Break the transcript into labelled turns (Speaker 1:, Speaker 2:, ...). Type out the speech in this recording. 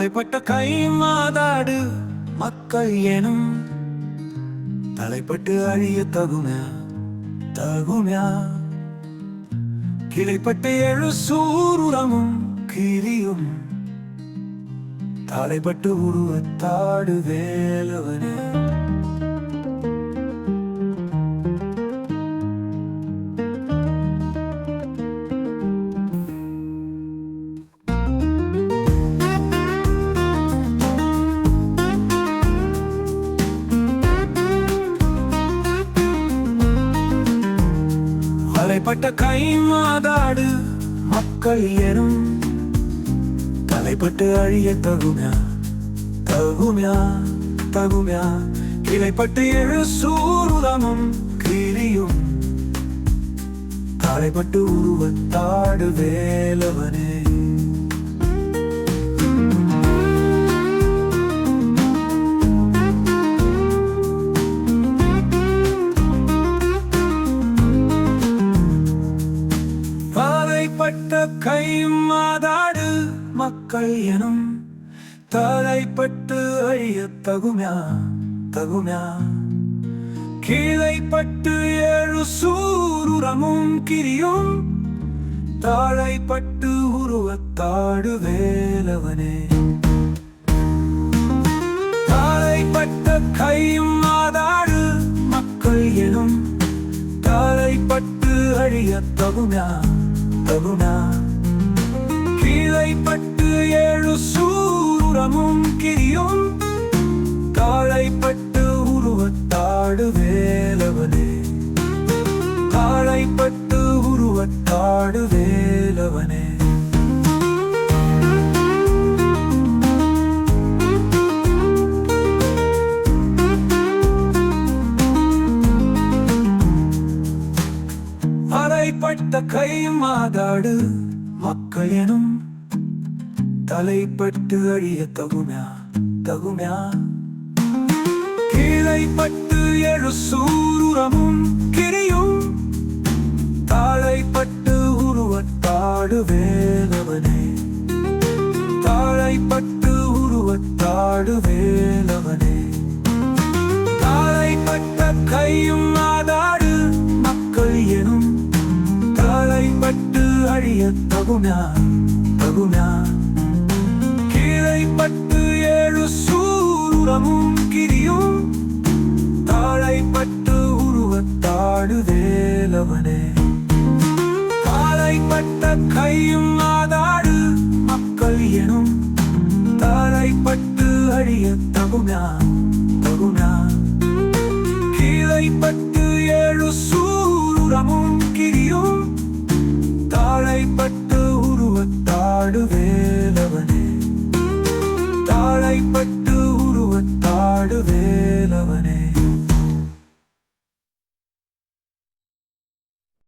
Speaker 1: தலைப்பட்ட கை மாதாடு மக்கள் எனும் தலைப்பட்டு அழிய தகுமையா கிளைப்பட்டு எழு சூருரமும் கிரியும் தலைப்பட்டு உருவத்தாடு வேலவனே. தலைப்பட்ட கை மாதாடு மக்கள் எனும் தலைப்பட்டு அழிய தகுமையா கிளைப்பட்டு எழு சூருரமும் கிரியும் தலைப்பட்டு உருவத்தாடு வேலவனே. தலைப்பட்ட கை மாதாடு மக்கள் எனும் தலைப்பட்டு அழிய தகுமையா கீழைப்பட்டு ஏழு சூருரமும் கிரியும் தாழைப்பட்டு உருவத்தாடு வேலவனே. தாழைப்பட்ட கை மாதாடு மக்கள் எனும் தலைப்பட்டு அழிய தகுமையா கீழைப்பட்டு ஏழு சூருரமும் கிரியும் தாழைப்பட்டு உருவத்தாடு வேலவனே. தாழைப்பட்டு உருவத்தாடு வேலவனே. தலைப்பட்ட கை மாதாடு மக்கள் எனும் தலைப்பட்டு அழிய தகுமையா கீழைப்பட்டு எழு சூருரமும் கிரியும் தாழைப்பட்டு உருவத்தாடு வேலவனே. தாழைப்பட்டு உருவத்தாடு வேலவனே. தாழைப்பட்ட கையும் மாதாடு மக்கள் எனும் தலைப்பட்டு அழிய தகுமையா கீழைப்பட்டு ஏழு சூருரமும் கிரியும் தாழைப்பட்டு உருவத்தாடு வேலவனே. தாழைப்பட்ட கையும் மாதாடு மக்கள் எனும் தலைப்பட்டு அழிய தகுமையா கீழைப்பட்டு ஏழு சூருரமும் கிரியும் தாழைப்பட்டு உருவத்தாடு வேலவனே. தாழைப்பட்டு